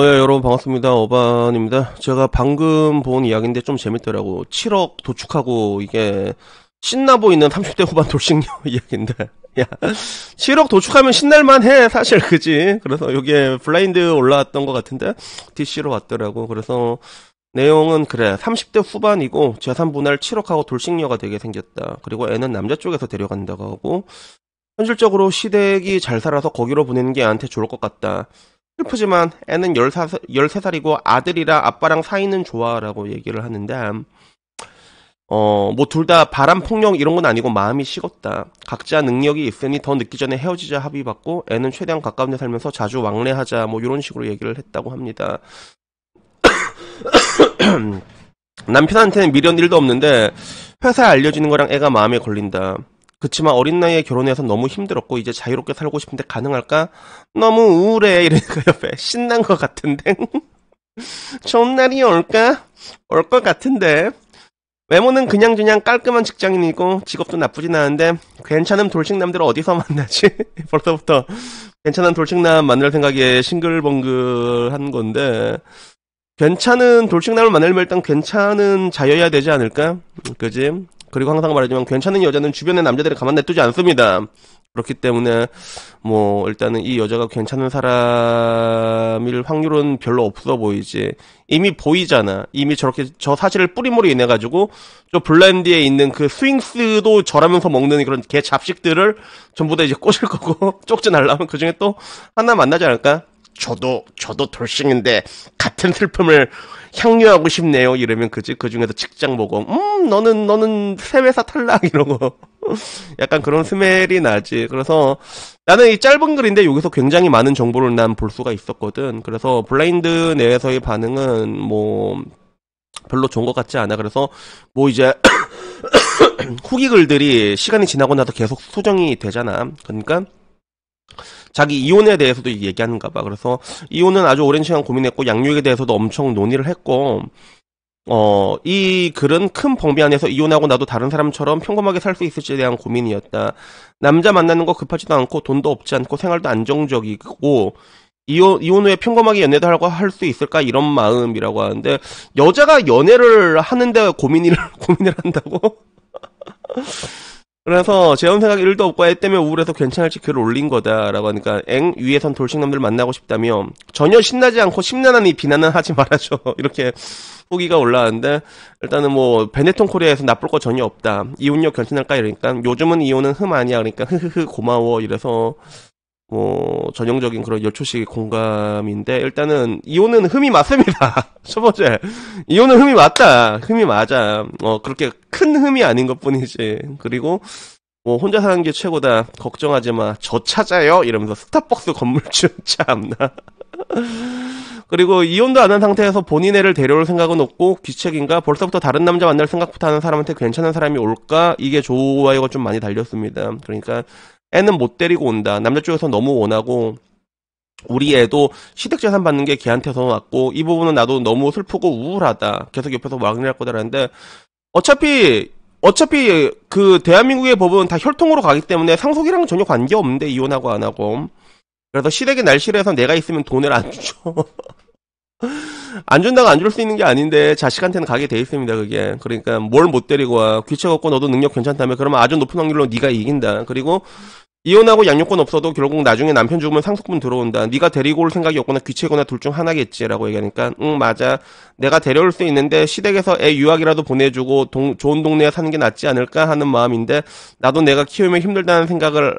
예, 여러분 반갑습니다. 어반입니다. 제가 방금 본 이야기인데 좀 재밌더라고. 7억 도축하고 이게 신나 보이는 30대 후반 돌싱녀 이야기인데. 야, 7억 도축하면 신날만 해, 사실, 그지? 그래서 이게 블라인드 올라왔던 것 같은데, DC로 왔더라고. 그래서 내용은 그래. 30대 후반이고 재산 분할 7억하고 돌싱녀가 되게 생겼다. 그리고 애는 남자 쪽에서 데려간다고 하고, 현실적으로 시댁이 잘 살아서 거기로 보내는 게 애한테 좋을 것 같다. 슬프지만 애는 13살이고 아들이라 아빠랑 사이는 좋아 라고 얘기를 하는데, 뭐 둘 다 바람 폭력 이런 건 아니고 마음이 식었다. 각자 능력이 있으니 더 늦기 전에 헤어지자 합의받고 애는 최대한 가까운 데 살면서 자주 왕래하자 뭐 이런 식으로 얘기를 했다고 합니다. 남편한테는 미련 1도 없는데 회사에 알려지는 거랑 애가 마음에 걸린다. 그치만 어린 나이에 결혼해서 너무 힘들었고 이제 자유롭게 살고 싶은데 가능할까? 너무 우울해. 이러니까 옆에 신난 것 같은데. 좋은 날이 올까? 올 것 같은데. 외모는 그냥저냥 깔끔한 직장인이고 직업도 나쁘진 않은데 괜찮은 돌싱남들을 어디서 만나지? 벌써부터 괜찮은 돌싱남 만날 생각에 싱글벙글한 건데, 괜찮은 돌싱남을 만나려면 일단 괜찮은 자여야 되지 않을까? 그지? 그리고 항상 말하지만 괜찮은 여자는 주변의 남자들이 가만 냅두지 않습니다. 그렇기 때문에 뭐 일단은 이 여자가 괜찮은 사람일 확률은 별로 없어 보이지. 이미 보이잖아. 이미 저렇게 저 사실을 뿌리머리 인해가지고 저 블라인드에 있는 그 스윙스도 절하면서 먹는 그런 개 잡식들을 전부 다 이제 꼬실 거고 쪽지 날라면 그 중에 또 하나 만나지 않을까? 저도 돌싱인데 같은 슬픔을 향유하고 싶네요. 이러면 그지? 그 중에서 직장 보고 너는 새 회사 탈락 이러고 약간 그런 스멜이 나지. 그래서 나는 이 짧은 글인데 여기서 굉장히 많은 정보를 난 볼 수가 있었거든. 그래서 블라인드 내에서의 반응은 뭐 별로 좋은 것 같지 않아. 그래서 뭐 이제 후기 글들이 시간이 지나고 나서 계속 수정이 되잖아. 그러니까 자기 이혼에 대해서도 얘기하는가 봐. 그래서 이혼은 아주 오랜 시간 고민했고 양육에 대해서도 엄청 논의를 했고, 이 글은 큰 범위 안에서 이혼하고 나도 다른 사람처럼 평범하게 살 수 있을지에 대한 고민이었다. 남자 만나는 거 급하지도 않고 돈도 없지 않고 생활도 안정적이고 이혼 후에 평범하게 연애도 하고 할 수 있을까 이런 마음이라고 하는데, 여자가 연애를 하는데 고민을 한다고? 그래서 재혼 생각 1도 없고 애 때문에 우울해서 괜찮을지 글을 올린 거다라고 하니까, 위에선 돌싱남들 만나고 싶다며 전혀 신나지 않고 심란하니 비난은 하지 말아줘. 이렇게 후기가 올라왔는데, 일단은 뭐 베네통 코리아에서 나쁠 거 전혀 없다. 이혼료 괜찮을까 이러니까 요즘은 이혼은 흠 아니야. 그러니까 흐흐흐 고마워. 이래서 뭐 전형적인 그런 여초식 공감인데, 일단은 이혼은 흠이 맞습니다. 첫 번째, 이혼은 흠이 맞다. 흠이 맞아. 그렇게 큰 흠이 아닌 것 뿐이지. 그리고 뭐 혼자 사는 게 최고다. 걱정하지 마. 저 찾아요. 이러면서 스타벅스 건물주 참나. 그리고 이혼도 안 한 상태에서 본인 애를 데려올 생각은 없고 귀책인가? 벌써부터 다른 남자 만날 생각부터 하는 사람한테 괜찮은 사람이 올까? 이게 좋아요가 좀 많이 달렸습니다. 그러니까 애는 못 데리고 온다. 남자 쪽에서 너무 원하고 우리 애도 시댁재산 받는 게 걔한테서 왔고 이 부분은 나도 너무 슬프고 우울하다. 계속 옆에서 왕래할 거다라는데, 어차피 그 대한민국의 법은 다 혈통으로 가기 때문에 상속이랑 전혀 관계없는데, 이혼하고 안 하고. 그래서 시댁의 날씨에서 내가 있으면 돈을 안 줘. 안 준다고 안 줄 수 있는 게 아닌데 자식한테는 가게 돼 있습니다. 그게. 그러니까 뭘 못 데리고 와. 귀책 없고 너도 능력 괜찮다며. 그러면 아주 높은 확률로 네가 이긴다. 그리고 이혼하고 양육권 없어도 결국 나중에 남편 죽으면 상속분 들어온다. 네가 데리고 올 생각이 없거나 귀책이거나 둘 중 하나겠지라고 얘기하니까, 맞아. 내가 데려올 수 있는데 시댁에서 애 유학이라도 보내주고 좋은 동네에 사는 게 낫지 않을까 하는 마음인데, 나도 내가 키우면 힘들다는 생각을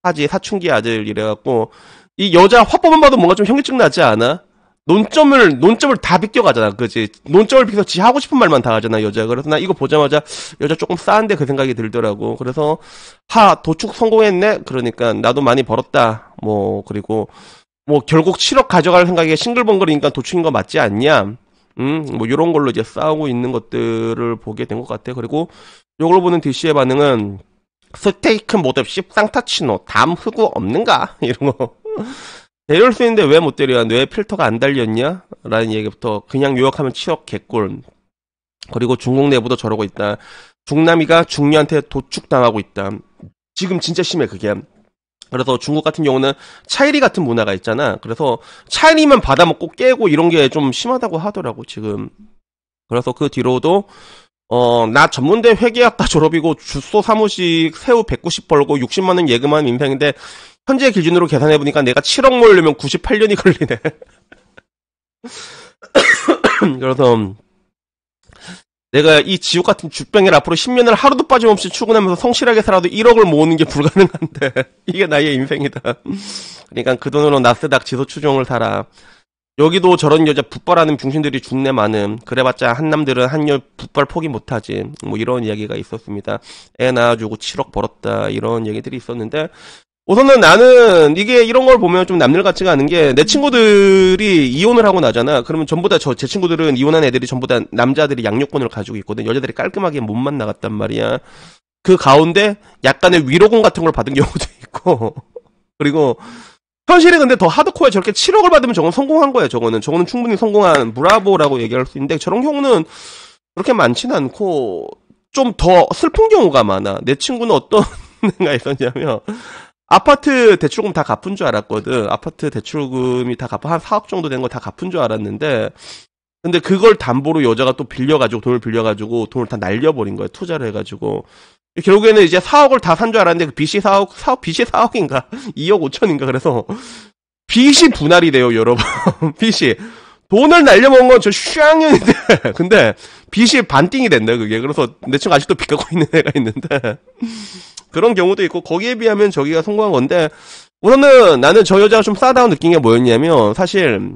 하지. 사춘기 아들 이래갖고, 이 여자 화법만 봐도 뭔가 좀 현기증 나지 않아? 논점을 다 비껴가잖아. 그지? 논점을 비껴서 지 하고 싶은 말만 다 하잖아, 여자. 그래서 나 이거 보자마자 여자 조금 싸한데 그 생각이 들더라고. 그래서 도축 성공했네? 그러니까 나도 많이 벌었다. 뭐 그리고 뭐 결국 7억 가져갈 생각에 싱글벙글이니까 도축인 거 맞지 않냐? 뭐 요런 걸로 이제 싸우고 있는 것들을 보게 된 것 같아. 그리고 요걸 보는 DC의 반응은, 스테이크 모델 씹상타치노 담 흑우 없는가? 이런 거. 데려올 수 있는데 왜 못 데려와? 뇌 필터가 안 달렸냐? 라는 얘기부터, 그냥 유학하면 7억 개꿀. 그리고 중국 내부도 저러고 있다. 중남이가 중녀한테 도축당하고 있다. 지금 진짜 심해 그게. 그래서 중국 같은 경우는 차이리 같은 문화가 있잖아. 그래서 차이리만 받아먹고 깨고 이런 게 좀 심하다고 하더라고 지금. 그래서 그 뒤로도 나 전문대 회계학과 졸업이고 주소 사무직 세후 190 벌고 60만 원 예금한 인생인데 현재 기준으로 계산해보니까 내가 7억 모으려면 98년이 걸리네. 그래서 내가 이 지옥 같은 쥐병을 앞으로 10년을 하루도 빠짐없이 출근하면서 성실하게 살아도 1억을 모으는 게 불가능한데 이게 나의 인생이다. 그러니까 그 돈으로 나스닥 지수 추종을 사라. 여기도 저런 여자 붓발하는 병신들이 죽네 많음. 그래봤자 한남들은 한여 붓발 포기 못하지. 뭐 이런 이야기가 있었습니다. 애 낳아주고 7억 벌었다 이런 얘기들이 있었는데 우선은 나는 이게 이런 걸 보면 좀 남일 같지가 않은 게 내 친구들이 이혼을 하고 나잖아. 그러면 전부 다 제 친구들은 이혼한 애들이 전부 다 남자들이 양육권을 가지고 있거든. 여자들이 깔끔하게 몸만 나갔단 말이야. 그 가운데 약간의 위로금 같은 걸 받은 경우도 있고 그리고 현실이 근데 더 하드코어에 저렇게 7억을 받으면 저건 성공한 거야. 저거는 충분히 성공한 브라보라고 얘기할 수 있는데 저런 경우는 그렇게 많지는 않고 좀 더 슬픈 경우가 많아. 내 친구는 어떤 애가 있었냐면 아파트 대출금 다 갚은 줄 알았거든. 아파트 대출금이 다 갚아 한 4억 정도 된 거 다 갚은 줄 알았는데 근데 그걸 담보로 여자가 또 빌려가지고 돈을 빌려가지고 돈을 다 날려버린 거야. 투자를 해가지고 결국에는 이제 4억을 다 산 줄 알았는데 그 빚이 4억인가 2억 5천인가 그래서 빚이 분할이 돼요 여러분. 빚이 돈을 날려먹은 건 저 슈앙년인데 근데 빚이 반띵이 된다 그게. 그래서 내 친구 아직도 빚 갖고 있는 애가 있는데 그런 경우도 있고 거기에 비하면 저기가 성공한 건데 우선은 나는 저 여자가 좀 싸다고 느낀 게 뭐였냐면 사실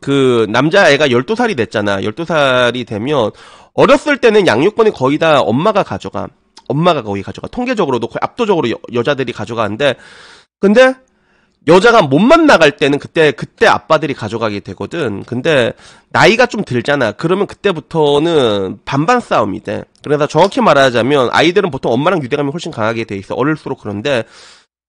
그 남자애가 12살이 됐잖아. 12살이 되면 어렸을 때는 양육권이 거의 다 엄마가 가져가. 엄마가 거의 가져가. 통계적으로도 거의 압도적으로 여자들이 가져가는데 근데 여자가 몸만 나갈 때는 그때 아빠들이 가져가게 되거든. 근데 나이가 좀 들잖아. 그러면 그때부터는 반반 싸움이 돼. 그래서 정확히 말하자면 아이들은 보통 엄마랑 유대감이 훨씬 강하게 돼 있어. 어릴수록. 그런데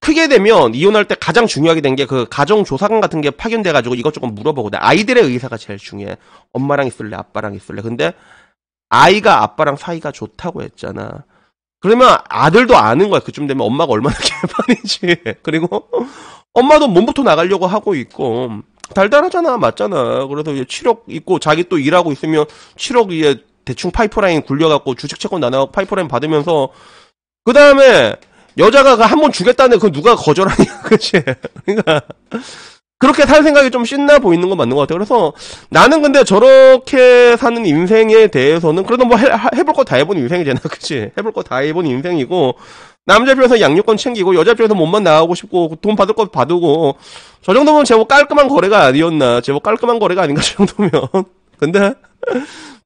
크게 되면 이혼할 때 가장 중요하게 된 게 그 가정조사관 같은 게 파견돼가지고 이것저것 물어보거든. 아이들의 의사가 제일 중요해. 엄마랑 있을래? 아빠랑 있을래? 근데 아이가 아빠랑 사이가 좋다고 했잖아. 그러면 아들도 아는 거야. 그쯤 되면 엄마가 얼마나 개판인지. 그리고 엄마도 몸부터 나가려고 하고 있고 달달하잖아. 맞잖아. 그래서 이제 7억 있고 자기 또 일하고 있으면 7억 이제 대충 파이프라인 굴려갖고 주식 채권 나눠 파이프라인 받으면서 그 다음에 여자가 한 번 주겠다는데 그거 누가 거절하냐. 그치? 그러니까 그렇게 살 생각이 좀 신나 보이는 건 맞는 것 같아. 그래서 나는 근데 저렇게 사는 인생에 대해서는 그래도 뭐 해볼 거 다 해본 인생이잖아. 그치? 해볼 거 다 해본 인생이고 남자 입장에서 양육권 챙기고 여자 입장에서 몸만 나가고 싶고 돈 받을 거 받고 저 정도면 제법 깔끔한 거래가 아니었나. 제법 깔끔한 거래가 아닌가 저 정도면. 근데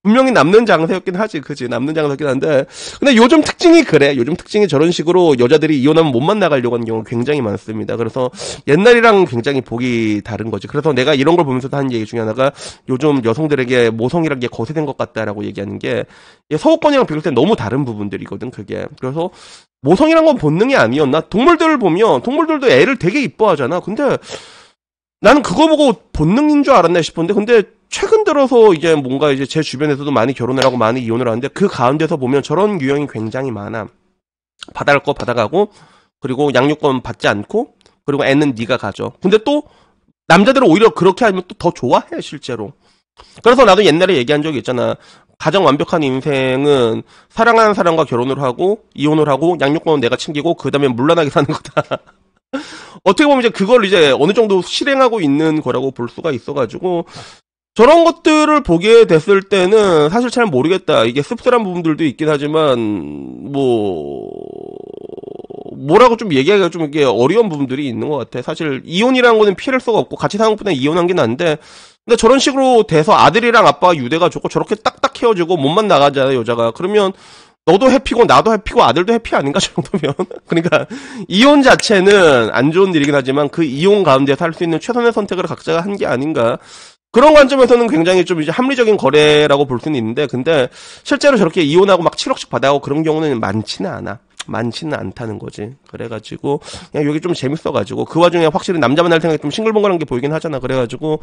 분명히 남는 장사였긴 하지. 그치? 남는 장사였긴 한데 근데 요즘 특징이 그래. 요즘 특징이 저런 식으로 여자들이 이혼하면 몸만 나가려고 하는 경우가 굉장히 많습니다. 그래서 옛날이랑 굉장히 보기 다른 거지. 그래서 내가 이런 걸 보면서도 하는 얘기 중에 하나가 요즘 여성들에게 모성이란 게 거세된 것 같다라고 얘기하는 게 서구권이랑 비교할 때 너무 다른 부분들이거든. 그게. 그래서 모성이란 건 본능이 아니었나? 동물들을 보면 동물들도 애를 되게 이뻐하잖아. 근데 나는 그거 보고 본능인 줄 알았나 싶은데 근데 최근 들어서 이제 뭔가 이제 제 주변에서도 많이 결혼을 하고 많이 이혼을 하는데 그 가운데서 보면 저런 유형이 굉장히 많아. 받아갈 거 받아가고 그리고 양육권 받지 않고 그리고 애는 네가 가져. 근데 또 남자들은 오히려 그렇게 하면 또 더 좋아해 실제로. 그래서 나도 옛날에 얘기한 적이 있잖아. 가장 완벽한 인생은 사랑하는 사람과 결혼을 하고 이혼을 하고 양육권은 내가 챙기고 그 다음에 물러나게 사는 거다. 어떻게 보면 이제 그걸 이제 어느 정도 실행하고 있는 거라고 볼 수가 있어가지고 저런 것들을 보게 됐을 때는 사실 잘 모르겠다. 이게 씁쓸한 부분들도 있긴 하지만 뭐라고 좀 얘기하기가 좀 이게 어려운 부분들이 있는 것 같아. 사실 이혼이라는 거는 피할 수가 없고 같이 사는 것보다 이혼한 게 나은데 근데 저런 식으로 돼서 아들이랑 아빠가 유대가 좋고 저렇게 딱딱 헤어지고 몸만 나가잖아 여자가. 그러면 너도 해피고 나도 해피고 아들도 해피 아닌가 정도면. 그러니까 이혼 자체는 안 좋은 일이긴 하지만 그 이혼 가운데서 할 수 있는 최선의 선택을 각자가 한 게 아닌가. 그런 관점에서는 굉장히 좀 이제 합리적인 거래라고 볼 수는 있는데 근데 실제로 저렇게 이혼하고 막 7억씩 받아가고 그런 경우는 많지는 않아. 많지는 않다는 거지. 그래가지고 그냥 여기 좀 재밌어가지고 그 와중에 확실히 남자만 할 생각이 좀 싱글벙글한 게 보이긴 하잖아. 그래가지고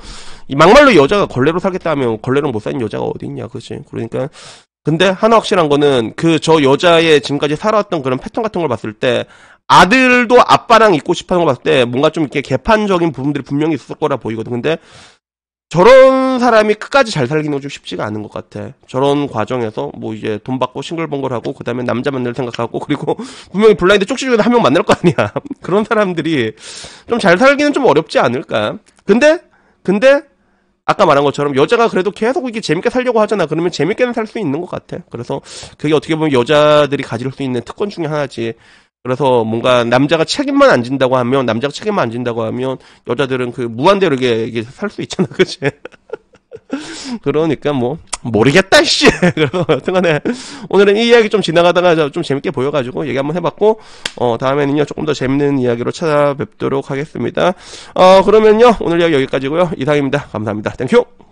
이 막말로 여자가 걸레로 살겠다 하면 걸레로 못 사는 여자가 어디 있냐. 그치? 그러니까 근데 하나 확실한 거는 저 여자의 지금까지 살아왔던 그런 패턴 같은 걸 봤을 때 아들도 아빠랑 있고 싶어 하는 걸 봤을 때 뭔가 좀 이렇게 개판적인 부분들이 분명히 있을 거라 보이거든. 근데 저런 사람이 끝까지 잘 살기는 좀 쉽지가 않은 것 같아. 저런 과정에서 뭐 이제 돈 받고 싱글벙글하고 그 다음에 남자 만날 생각하고 그리고 분명히 블라인드 쪽지 중에 한 명 만날 거 아니야. 그런 사람들이 좀 잘 살기는 좀 어렵지 않을까. 근데 아까 말한 것처럼 여자가 그래도 계속 이게 재밌게 살려고 하잖아. 그러면 재밌게는 살 수 있는 것 같아. 그래서 그게 어떻게 보면 여자들이 가질 수 있는 특권 중에 하나지. 그래서 뭔가 남자가 책임만 안 진다고 하면 여자들은 그 무한대로 이게 살 수 있잖아. 그치? 그러니까 뭐 모르겠다 씨. 그래서 여튼간에 오늘은 이 이야기 좀 지나가다가 좀 재밌게 보여가지고 얘기 한번 해봤고 다음에는요 조금 더 재밌는 이야기로 찾아뵙도록 하겠습니다. 그러면요 오늘 이야기 여기까지고요. 이상입니다. 감사합니다. 땡큐.